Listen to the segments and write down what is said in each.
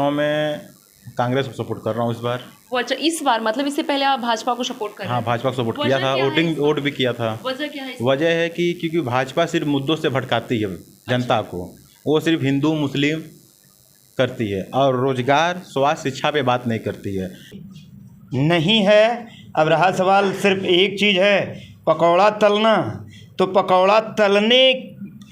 चुनाव में कांग्रेस को सपोर्ट कर रहा हूँ इस बार। वो अच्छा, इस बार मतलब इससे पहले आप भाजपा को सपोर्ट कर रहे हैं? हाँ, भाजपा को सपोर्ट किया था, वोट भी किया था। वजह क्या है? वजह है कि क्योंकि भाजपा सिर्फ मुद्दों से भटकाती है जनता को। वो सिर्फ हिंदू मुस्लिम करती है और रोजगार, स्वास्थ्य, शिक्षा पे बात नहीं करती है। नहीं है। अब रहा सवाल, सिर्फ एक चीज़ है, पकौड़ा तलना। तो पकौड़ा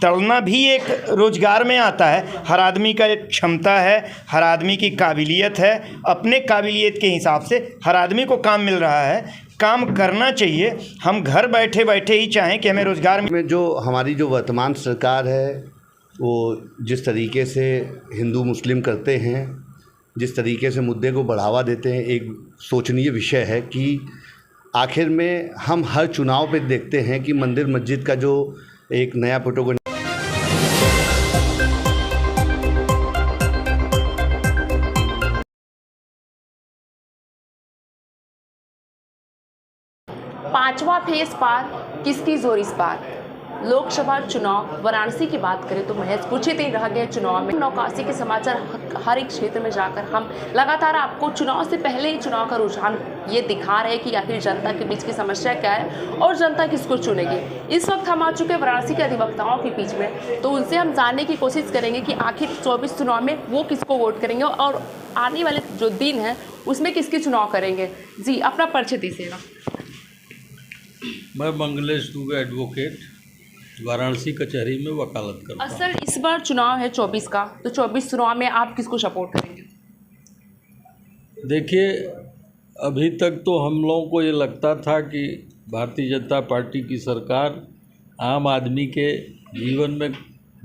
तलना भी एक रोजगार में आता है। हर आदमी का एक क्षमता है, हर आदमी की काबिलियत है। अपने काबिलियत के हिसाब से हर आदमी को काम मिल रहा है, काम करना चाहिए। हम घर बैठे बैठे ही चाहें कि हमें रोजगार में जो हमारी जो वर्तमान सरकार है वो जिस तरीके से हिंदू मुस्लिम करते हैं, जिस तरीके से मुद्दे को बढ़ावा देते हैं, एक सोचनीय विषय है कि आखिर में हम हर चुनाव पे देखते हैं कि मंदिर मस्जिद का जो एक नया प्रोटोकॉल। पांचवा फेज पार, किसकी जोर इस बार? लोकसभा चुनाव वाराणसी की बात करें तो महज कुछ ही दिन रह गए चुनाव में। नौकासी के समाचार हर एक क्षेत्र में जाकर हम लगातार आपको चुनाव से पहले ही चुनाव का रुझान ये दिखा रहे हैं कि आखिर जनता के बीच की समस्या क्या है और जनता किसको चुनेगी। इस वक्त हम आ चुके हैं वाराणसी के अधिवक्ताओं के बीच में, तो उनसे हम जानने की कोशिश करेंगे कि आखिर 24 चुनाव में वो किसको वोट करेंगे और आने वाले जो दिन है उसमें किसके चुनाव करेंगे। जी, अपना परिचय दीजिएगा। मैं मंगलेश दुबे एडवोकेट, वाराणसी कचहरी में वकालत करता हूँ। सर, इस बार चुनाव है 24 का, तो 24 चुनाव में आप किसको सपोर्ट करेंगे? देखिए, अभी तक तो हम लोगों को ये लगता था कि भारतीय जनता पार्टी की सरकार आम आदमी के जीवन में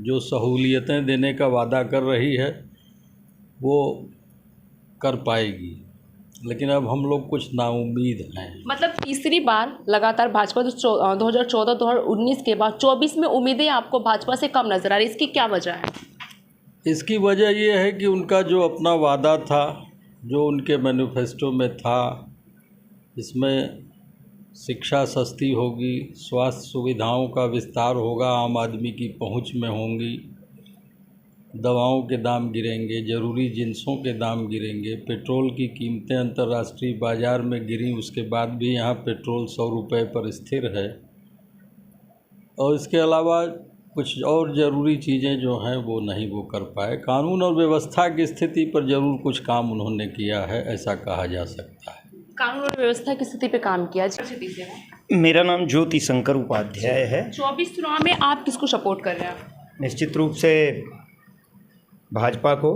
जो सहूलियतें देने का वादा कर रही है वो कर पाएगी, लेकिन अब हम लोग कुछ नाउम्मीद हैं। मतलब तीसरी बार लगातार भाजपा 2014-2019 के बाद 24 में उम्मीदें आपको भाजपा से कम नजर आ रही, इसकी क्या वजह है? इसकी वजह ये है कि उनका जो अपना वादा था, जो उनके मैनिफेस्टो में था, इसमें शिक्षा सस्ती होगी, स्वास्थ्य सुविधाओं का विस्तार होगा, आम आदमी की पहुंच में होंगी, दवाओं के दाम गिरेंगे, ज़रूरी जिन्सों के दाम गिरेंगे, पेट्रोल की कीमतें अंतर्राष्ट्रीय बाज़ार में गिरी, उसके बाद भी यहाँ पेट्रोल 100 रुपये पर स्थिर है। और इसके अलावा कुछ और ज़रूरी चीज़ें जो हैं वो नहीं वो कर पाए। कानून और व्यवस्था की स्थिति पर ज़रूर कुछ काम उन्होंने किया है, ऐसा कहा जा सकता है। कानून और व्यवस्था की स्थिति पे काम किया। मेरा नाम ज्योति शंकर उपाध्याय है। 24 चुनाव में आप किसको सपोर्ट कर रहे हैं? निश्चित रूप से भाजपा को,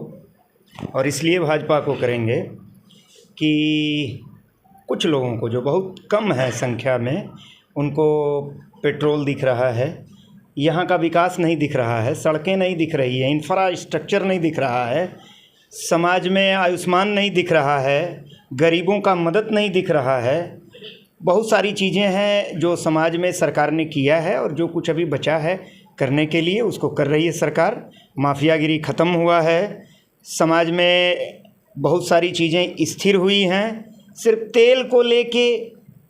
और इसलिए भाजपा को करेंगे कि कुछ लोगों को, जो बहुत कम है संख्या में, उनको पेट्रोल दिख रहा है, यहाँ का विकास नहीं दिख रहा है, सड़कें नहीं दिख रही है, इंफ्रास्ट्रक्चर नहीं दिख रहा है, समाज में आयुष्मान नहीं दिख रहा है, गरीबों का मदद नहीं दिख रहा है। बहुत सारी चीज़ें हैं जो समाज में सरकार ने किया है और जो कुछ अभी बचा है करने के लिए उसको कर रही है सरकार। माफियागिरी ख़त्म हुआ है, समाज में बहुत सारी चीज़ें स्थिर हुई हैं। सिर्फ तेल को लेके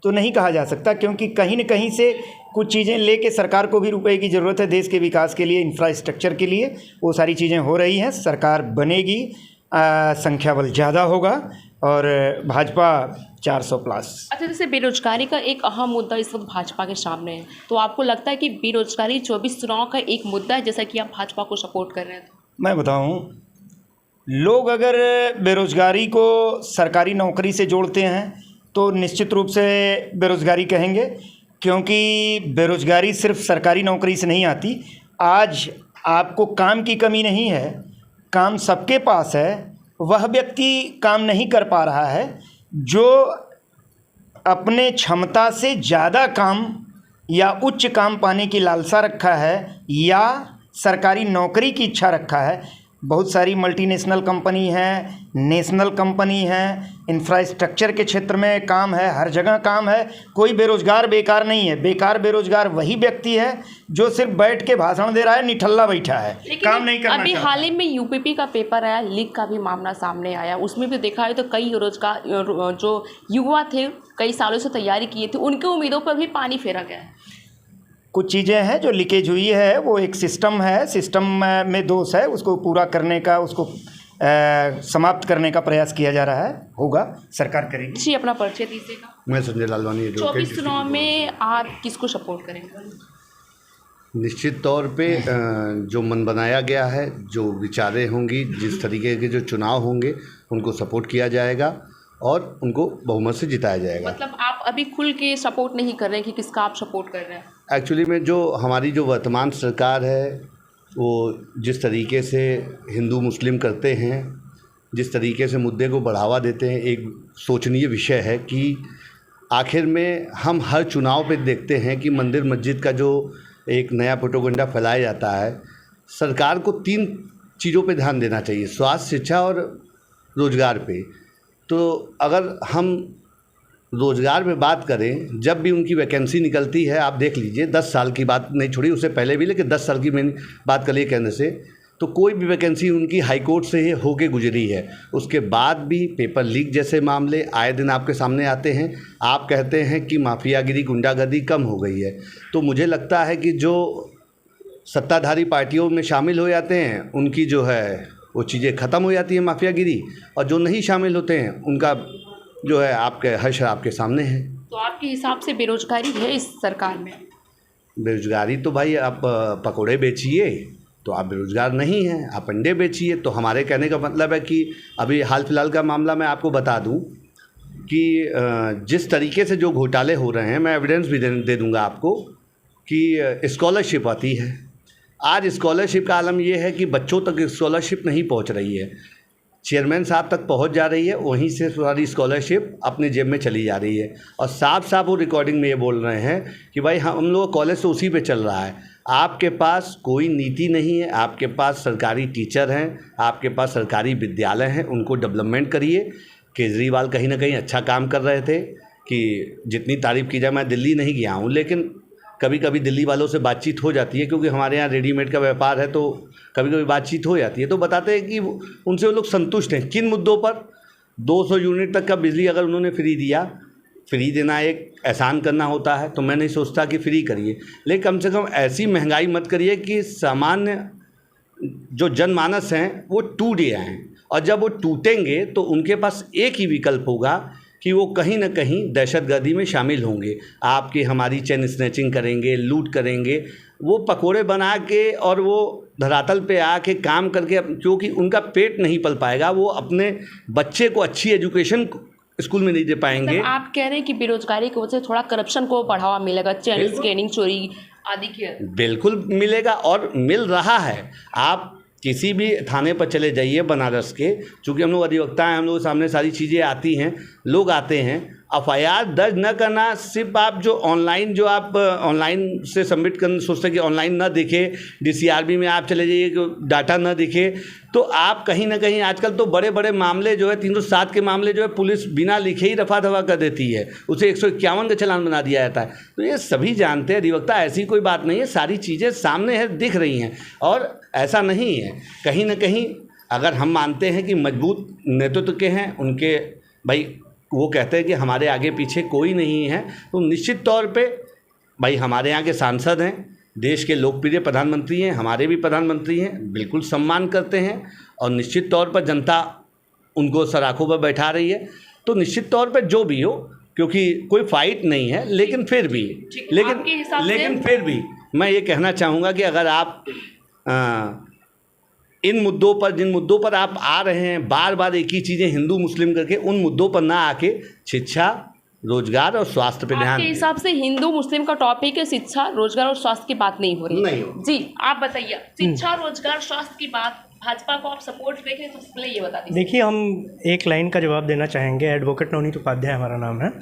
तो नहीं कहा जा सकता, क्योंकि कहीं न कहीं से कुछ चीज़ें लेके सरकार को भी रुपए की ज़रूरत है देश के विकास के लिए, इंफ्रास्ट्रक्चर के लिए। वो सारी चीज़ें हो रही हैं, सरकार बनेगी, संख्या बल ज़्यादा होगा और भाजपा 400 प्लस। अच्छा, जैसे बेरोजगारी का एक अहम मुद्दा इस वक्त भाजपा के सामने है, तो आपको लगता है कि बेरोजगारी 24 चुनाव का एक मुद्दा है, जैसा कि आप भाजपा को सपोर्ट कर रहे हैं? मैं बताऊं, लोग अगर बेरोजगारी को सरकारी नौकरी से जोड़ते हैं तो निश्चित रूप से बेरोजगारी कहेंगे, क्योंकि बेरोजगारी सिर्फ सरकारी नौकरी से नहीं आती। आज आपको काम की कमी नहीं है, काम सबके पास है, वह व्यक्ति काम नहीं कर पा रहा है जो अपने क्षमता से ज़्यादा काम या उच्च काम पाने की लालसा रखा है या सरकारी नौकरी की इच्छा रखा है। बहुत सारी मल्टीनेशनल कंपनी हैं, नेशनल कंपनी हैं, इंफ्रास्ट्रक्चर के क्षेत्र में काम है, हर जगह काम है। कोई बेरोज़गार बेकार नहीं है। बेकार बेरोज़गार वही व्यक्ति है जो सिर्फ बैठ के भाषण दे रहा है, निठल्ला बैठा है, काम नहीं करना। अभी हाल ही में यूपीपी का पेपर आया, लीक का भी मामला सामने आया, उसमें भी देखा है तो कई रोजगार जो युवा थे, कई सालों से तैयारी किए थे, उनके उम्मीदों पर भी पानी फेरा गया है। कुछ चीज़ें हैं जो लीकेज हुई है, वो एक सिस्टम है, सिस्टम में दोष है, उसको पूरा करने का, उसको समाप्त करने का प्रयास किया जा रहा है, होगा, सरकार करेगी। जी, अपना परिचय दीजिएगा। मैं संजय लालवानी, 24 चुनाव में आप किसको सपोर्ट करेंगे? निश्चित तौर पे जो मन बनाया गया है, जो विचारें होंगी, जिस तरीके के जो चुनाव होंगे उनको सपोर्ट किया जाएगा और उनको बहुमत से जिताया जाएगा। मतलब आप अभी खुल के सपोर्ट नहीं कर रहे हैं कि किसका आप सपोर्ट कर रहे हैं? एक्चुअली में जो हमारी जो वर्तमान सरकार है वो जिस तरीके से हिंदू मुस्लिम करते हैं, जिस तरीके से मुद्दे को बढ़ावा देते हैं, एक सोचनीय विषय है कि आखिर में हम हर चुनाव पे देखते हैं कि मंदिर मस्जिद का जो एक नया प्रोपेगेंडा फैलाया जाता है। सरकार को 3 चीज़ों पे ध्यान देना चाहिए, स्वास्थ्य, शिक्षा और रोज़गार पे। तो अगर हम रोज़गार में बात करें, जब भी उनकी वैकेंसी निकलती है, आप देख लीजिए, 10 साल की बात नहीं छोड़ी, उससे पहले भी, लेकिन 10 साल की मैंने बात कर ली केंद्र से, तो कोई भी वैकेंसी उनकी हाई कोर्ट से होके गुजरी है। उसके बाद भी पेपर लीक जैसे मामले आए दिन आपके सामने आते हैं। आप कहते हैं कि माफियागिरी, गुंडागर्दी कम हो गई है, तो मुझे लगता है कि जो सत्ताधारी पार्टियों में शामिल हो जाते हैं उनकी जो है वो चीज़ें ख़त्म हो जाती है, माफियागिरी, और जो नहीं शामिल होते हैं उनका जो है आपके हश्र आपके सामने है। तो आपके हिसाब से बेरोजगारी है इस सरकार में? बेरोजगारी तो भाई, आप पकौड़े बेचिए तो आप बेरोजगार नहीं हैं, आप अंडे बेचिए। तो हमारे कहने का मतलब है कि अभी हाल फिलहाल का मामला मैं आपको बता दूं कि जिस तरीके से जो घोटाले हो रहे हैं, मैं एविडेंस भी दे दूंगा आपको कि स्कॉलरशिप आती है। आज स्कॉलरशिप का आलम यह है कि बच्चों तक स्कॉलरशिप नहीं पहुंच रही है, चेयरमैन साहब तक पहुंच जा रही है, वहीं से सारी स्कॉलरशिप अपने जेब में चली जा रही है। और साफ साफ वो रिकॉर्डिंग में ये बोल रहे हैं कि भाई हम लोग कॉलेज तो उसी पे चल रहा है। आपके पास कोई नीति नहीं है, आपके पास सरकारी टीचर हैं, आपके पास सरकारी विद्यालय हैं, उनको डेवलपमेंट करिए। केजरीवाल कहीं ना कहीं अच्छा काम कर रहे थे कि जितनी तारीफ़ की जाए, मैं दिल्ली नहीं गया हूँ, लेकिन कभी कभी दिल्ली वालों से बातचीत हो जाती है, क्योंकि हमारे यहाँ रेडीमेड का व्यापार है, तो कभी कभी बातचीत हो जाती है। तो बताते हैं कि उनसे वो लोग संतुष्ट हैं। किन मुद्दों पर? 200 यूनिट तक का बिजली अगर उन्होंने फ्री दिया, फ्री देना एक एहसान करना होता है, तो मैं नहीं सोचता कि फ्री करिए, लेकिन कम से कम ऐसी महंगाई मत करिए कि सामान्य जो जनमानस हैं वो टूट जाएँ। और जब वो टूटेंगे तो उनके पास एक ही विकल्प होगा कि वो कहीं ना कहीं दहशतगर्दी में शामिल होंगे, आपकी हमारी चेन स्नैचिंग करेंगे, लूट करेंगे। वो पकोड़े बना के और वो धरातल पे आके काम करके, क्योंकि उनका पेट नहीं पल पाएगा, वो अपने बच्चे को अच्छी एजुकेशन स्कूल में नहीं दे पाएंगे। मतलब आप कह रहे हैं कि बेरोजगारी की वजह से थोड़ा करप्शन को बढ़ावा मिलेगा, चैन स्कैनिंग, चोरी आदि के? बिल्कुल मिलेगा और मिल रहा है। आप किसी भी थाने पर चले जाइए बनारस के, चूँकि हम लोग अधिवक्ता हैं, हम लोग सामने सारी चीज़ें आती हैं, लोग आते हैं। एफआईआर दर्ज न करना, सिर्फ आप जो ऑनलाइन से सबमिट करना सोचते हैं कि ऑनलाइन ना दिखे, डीसीआरबी में आप चले जाइए कि डाटा ना दिखे, तो आप कहीं ना कहीं आजकल तो बड़े बड़े मामले जो है 307 के मामले जो है पुलिस बिना लिखे ही रफा दफा कर देती है, उसे 151 का चालान बना दिया जाता है। तो ये सभी जानते हैं अधिवक्ता, ऐसी कोई बात नहीं है, सारी चीज़ें सामने है, दिख रही हैं। और ऐसा नहीं है, कहीं ना कहीं अगर हम मानते हैं कि मजबूत नेतृत्व के हैं, उनके भाई वो कहते हैं कि हमारे आगे पीछे कोई नहीं है, तो निश्चित तौर पे भाई हमारे यहाँ के सांसद हैं, देश के लोकप्रिय प्रधानमंत्री हैं, हमारे भी प्रधानमंत्री हैं, बिल्कुल सम्मान करते हैं और निश्चित तौर पर जनता उनको सराखों पर बैठा रही है। तो निश्चित तौर पर जो भी हो, क्योंकि कोई फाइट नहीं है, लेकिन फिर भी फिर भी मैं ये कहना चाहूँगा कि अगर आप इन मुद्दों पर, जिन मुद्दों पर आप आ रहे हैं बार बार एक ही चीज़ें हिंदू मुस्लिम करके, उन मुद्दों पर ना आके शिक्षा, रोजगार और स्वास्थ्य पे ध्यान। आपके हिसाब से हिंदू मुस्लिम का टॉपिक है, शिक्षा, रोजगार और स्वास्थ्य की बात नहीं हो रही? नहीं हो। जी, आप बताइए, शिक्षा, रोजगार, स्वास्थ्य की बात, भाजपा को आप सपोर्ट देखें तो पहले ये बता दीजिए। देखिए, हम एक लाइन का जवाब देना चाहेंगे। एडवोकेट नवनीत उपाध्याय हमारा नाम है।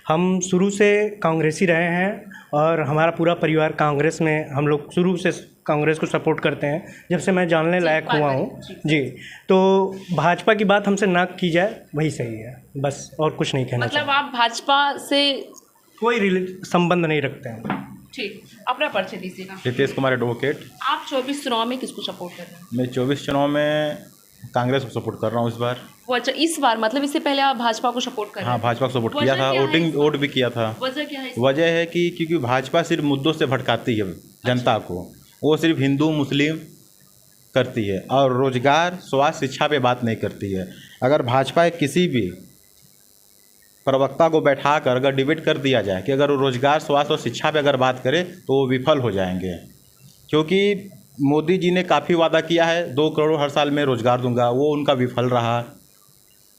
हम शुरू से कांग्रेसी रहे हैं और हमारा पूरा परिवार कांग्रेस में, हम लोग शुरू से कांग्रेस को सपोर्ट करते हैं जब से मैं जानने लायक हुआ हूँ। जी, तो भाजपा की बात हमसे ना की जाए वही सही है, बस, और कुछ नहीं कहना। मतलब आप भाजपा से कोई संबंध नहीं रखते हैं। ठीक, अपना परिचय दीजिएगा। रितेश कुमार एडवोकेट। आप 24 चुनाव में किसको सपोर्ट कर रहे हैं? मैं 24 चुनाव में कांग्रेस को सपोर्ट कर रहा हूँ इस बार। वो अच्छा, इस बार मतलब इससे पहले आप भाजपा को सपोर्ट कर रहे हैं? हाँ, भाजपा को सपोर्ट किया था, वोट भी किया था। वजह क्या है? वजह है कि क्योंकि भाजपा सिर्फ मुद्दों से भटकाती है जनता को, वो सिर्फ हिंदू मुस्लिम करती है और रोजगार, स्वास्थ्य, शिक्षा पे बात नहीं करती है। अगर भाजपा किसी भी प्रवक्ता को बैठाकर अगर डिबेट कर दिया जाए कि अगर वो रोजगार, स्वास्थ्य और शिक्षा पे अगर बात करे तो वो विफल हो जाएंगे, क्योंकि मोदी जी ने काफ़ी वादा किया है 2 करोड़ हर साल में रोजगार दूंगा, वो उनका विफल रहा।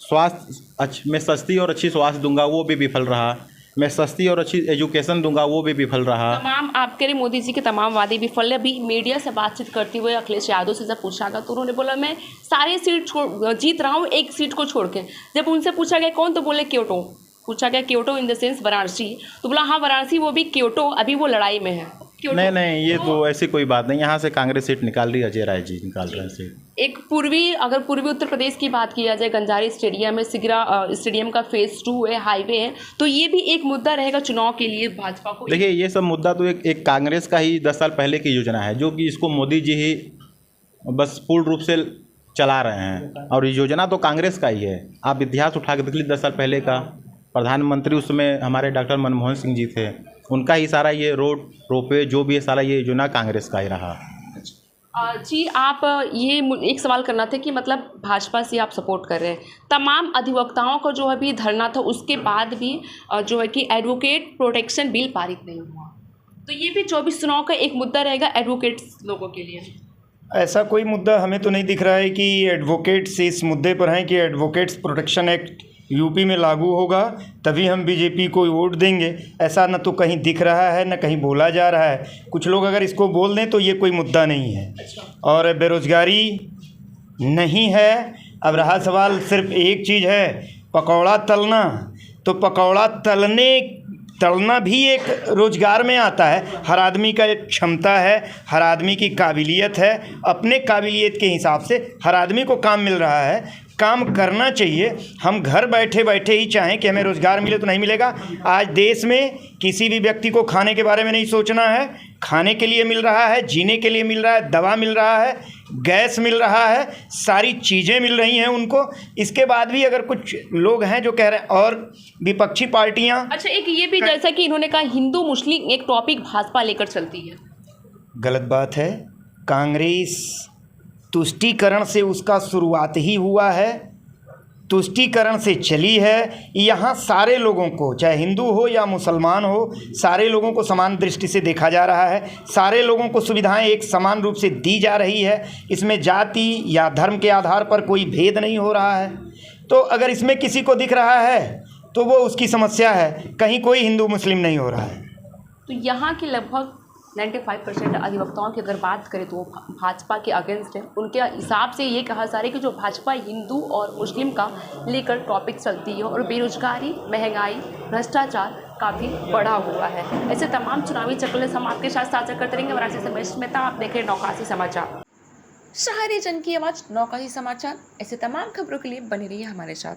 स्वास्थ्य मैं सस्ती और अच्छी स्वास्थ्य दूंगा, वो भी विफल रहा। मैं सस्ती और अच्छी एजुकेशन दूंगा, वो भी विफल रहा। तमाम आपके लिए मोदी जी के तमाम वादे विफल। अभी मीडिया से बातचीत करते हुए अखिलेश यादव से जब पूछा गया तो उन्होंने बोला मैं सारी सीट जीत रहा हूँ, एक सीट को छोड़ के। जब उनसे पूछा गया कौन, तो बोले क्योटो। पूछा गया Kyoto in the sense Varanasi, तो बोला हाँ वाराणसी वो भी क्योटो, अभी वो लड़ाई में है। नहीं, ये तो ऐसी कोई बात नहीं। यहाँ से कांग्रेस सीट निकाल रही है, अजय राय जी निकाल रहे हैं सीट। एक पूर्वी उत्तर प्रदेश की बात किया जाए, गंजारी स्टेडियम में, सिगरा स्टेडियम का फेज़ 2 है, हाईवे है, तो ये भी एक मुद्दा रहेगा चुनाव के लिए भाजपा को। देखिए, ये सब मुद्दा तो एक कांग्रेस का ही 10 साल पहले की योजना है, जो कि इसको मोदी जी ही बस पूर्ण रूप से चला रहे हैं, और ये योजना तो कांग्रेस का ही है। आप इतिहास उठा के देख लीजिए 10 साल पहले का। प्रधानमंत्री उस समय हमारे डॉक्टर मनमोहन सिंह जी थे, उनका ही सारा ये रोड, रोपवे, जो भी है सारा ये योजना कांग्रेस का ही रहा। जी, आप ये एक सवाल करना था कि मतलब भाजपा से आप सपोर्ट कर रहे हैं, तमाम अधिवक्ताओं का जो अभी धरना था उसके बाद भी जो है कि एडवोकेट प्रोटेक्शन बिल पारित नहीं हुआ, तो ये भी 24 चुनाव का एक मुद्दा रहेगा एडवोकेट्स लोगों के लिए। ऐसा कोई मुद्दा हमें तो नहीं दिख रहा है कि एडवोकेट्स इस मुद्दे पर हैं कि एडवोकेट्स प्रोटेक्शन एक्ट यूपी में लागू होगा तभी हम बीजेपी को वोट देंगे। ऐसा न तो कहीं दिख रहा है, न कहीं बोला जा रहा है। कुछ लोग अगर इसको बोल दें तो ये कोई मुद्दा नहीं है। और बेरोज़गारी नहीं है। अब रहा सवाल सिर्फ एक चीज़ है, पकौड़ा तलना, तो पकौड़ा तलना भी एक रोज़गार में आता है। हर आदमी का एक क्षमता है, हर आदमी की काबिलियत है, अपने काबिलियत के हिसाब से हर आदमी को काम मिल रहा है, काम करना चाहिए। हम घर बैठे बैठे ही चाहें कि हमें रोज़गार मिले तो नहीं मिलेगा। आज देश में किसी भी व्यक्ति को खाने के बारे में नहीं सोचना है, खाने के लिए मिल रहा है, जीने के लिए मिल रहा है, दवा मिल रहा है, गैस मिल रहा है, सारी चीज़ें मिल रही हैं उनको। इसके बाद भी अगर कुछ लोग हैं जो कह रहे हैं, और विपक्षी पार्टियां, अच्छा एक ये भी जैसा कि इन्होंने कहा हिंदू मुस्लिम एक टॉपिक भाजपा लेकर चलती है, गलत बात है। कांग्रेस तुष्टीकरण से उसका शुरुआत ही हुआ है, तुष्टीकरण से चली है। यहाँ सारे लोगों को, चाहे हिंदू हो या मुसलमान हो, सारे लोगों को समान दृष्टि से देखा जा रहा है। सारे लोगों को सुविधाएं एक समान रूप से दी जा रही है। इसमें जाति या धर्म के आधार पर कोई भेद नहीं हो रहा है। तो अगर इसमें किसी को दिख रहा है तो वो उसकी समस्या है, कहीं कोई हिंदू मुस्लिम नहीं हो रहा है। तो यहाँ के लगभग 95% अधिवक्ताओं की अगर बात करें तो वो भाजपा के अगेंस्ट है। उनके हिसाब से ये कहा जा रहा है कि जो भाजपा हिंदू और मुस्लिम का लेकर टॉपिक चलती है, और बेरोजगारी, महंगाई, भ्रष्टाचार काफ़ी बढ़ा हुआ है। ऐसे तमाम चुनावी चक्कर हम आपके साथ साझा करते रहेंगे। वाराणसी से महेश मेहता, आप देख रहे हैं नौकासी समाचार, शहरी जन की आवाज़ नौकासी समाचार। ऐसे तमाम खबरों के लिए बने रहिए हमारे साथ।